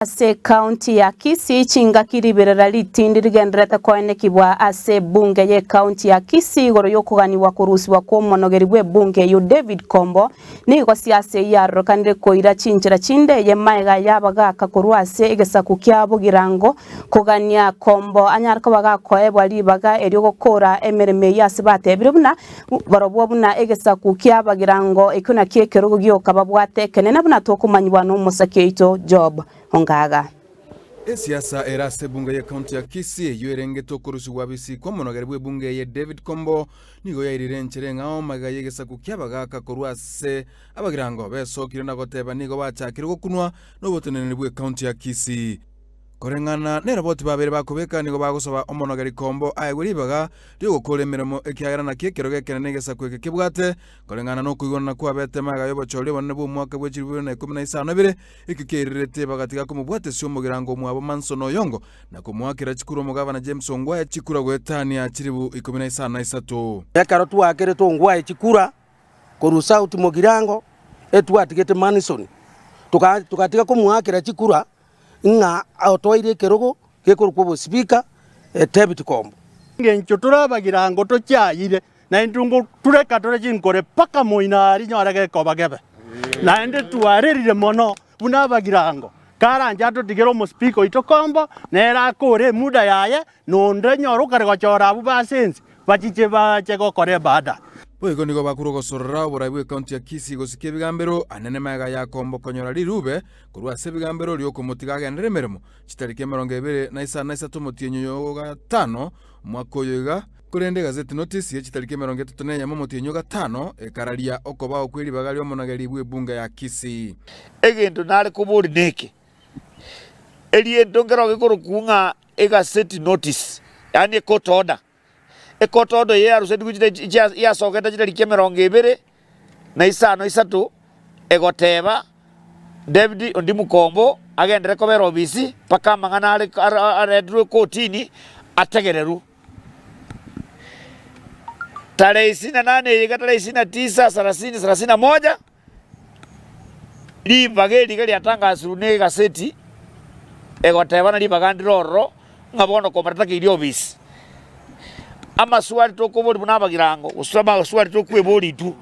Ase county ya Kisii chinga kiribirira litindi rigenderete koenekibwa ase bunge ye county ya Kisii igoro yokuganiwa kurusiwa kwa omonogeri bwe bunge yo David Kombo nigo siase yarokanire koira chinchira chinde ye maega yabagaka korwa ase egesaku kya Mogirango kugania Kombo anyariko bagakoebwa libaga eryo gukora emereme yase batebire buna barobwo buna egesaku kya Mogirango ikuna kiekerugo gyoka babwate kenene buna tokumanyibwa no musakeito job Hongaga. Siasa erase bunge ya county ya Kisii yuerengeto kurusi wabisi kwa monogari bwe bunge ya David Kombo nigo ya irirenchere ngao maga yegesaku kyabagaka korwa se Mogirango beso kirona goteba nigo bachakire gukunwa no botenene bwe county ya Kisii korengana nera boti babere bakobeka nigo bagusaba omonogari Kombo ayeguribaga ryo gukora emirimo ekyagera na kiekero gekene negesaku ekebwate korengana no kuigona kwa betemaga yobochore bonne bwo mwaka bwe 2015 ikikerirete bagatiga ko mubwate sio Mogirango mwabo Mansono Yongo na kumwakira chikuru mugabana James Ongwaye chikura gwetania chiribu 13 ekaro twakere to Ongwaye chikura korusa uti Mogirango etwatigete Manson tukatiga ko mwakira chikura nga autoire kerogo kekuru kwa speaker David Kombo ngencho turabagirango to cyayire na indungo tureka tore chinkore paka moinari nyorage kobagebe na ende tuarerire mono bunabagirango karanja to tigero mo speaker ito Kombo nera kore muda yaye nonde nyoro kare gochora abu basensi bachiche bache gokore bada Bwego nigo bakuru gosorra buraibwe county ya Kisii gosikie bigambero anene maega ya Kombo konyora lirube kurwa se bigambero lyo kumutiga gendere meremo chitarike 23 motienyo yoga 5 mwako yoga kurende gazeti notice ye chitarike 34 yamo motienyo ga 5 ekararia okoba okwiri bagali omonageri bwe bunga ya Kisii egento nale kuburi neke eliento ngero gikoro kunga gazeti notice yani court order ekotodo ye arusedi kujide ya soketa jide like 25 egoteba David Ondimu Kombo agendere kobera obisi paka mangana aredru kotini ategereru tarehe 28 yega tarehe 29 31 libageli gali atanga surune gaseti egoteba na libagandiro ngabono komarata kiri obisi ama swali to kobori bunabagirango usaba swali to kwebori tu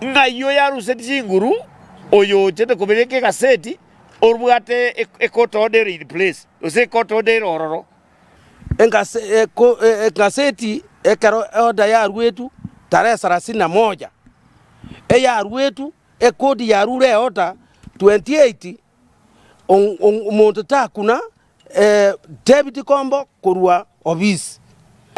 ngayo yaruse dzinguru oyo chete kobereke kaseti orubwate ekotode in place ose kotode ororo engaseti ekaro oda ya rwetu tarehe 31 ya rwetu ekodi ya rure oda 28 omuntu takuna David Kombo kurwa obisi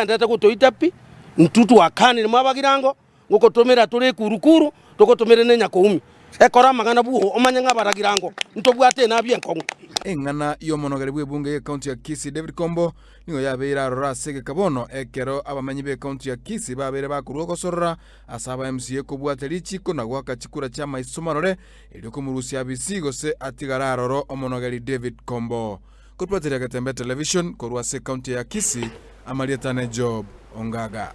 ndata kutoitapi ntutu wakani ni Mogirango ngokotomera tore kurukuru tokotomere nenya koumi ekora magana buho omanyanga baragirango ntobwate nabye nkongo engana yo monogari bwe bunge ye county ya Kisii David Kombo nigo yabeira arora sege kabono ekero abamanyi be county ya Kisii babere bakurwa gosorra asaba MCA kubwate lichiko na gwaka chikura cha maisomanore elyo kumurusia bisigo se atigara aroro omonogari David Kombo Kupatira Katembe Television, Korwase County ya Kisii, Amalietane Job, Ongaga.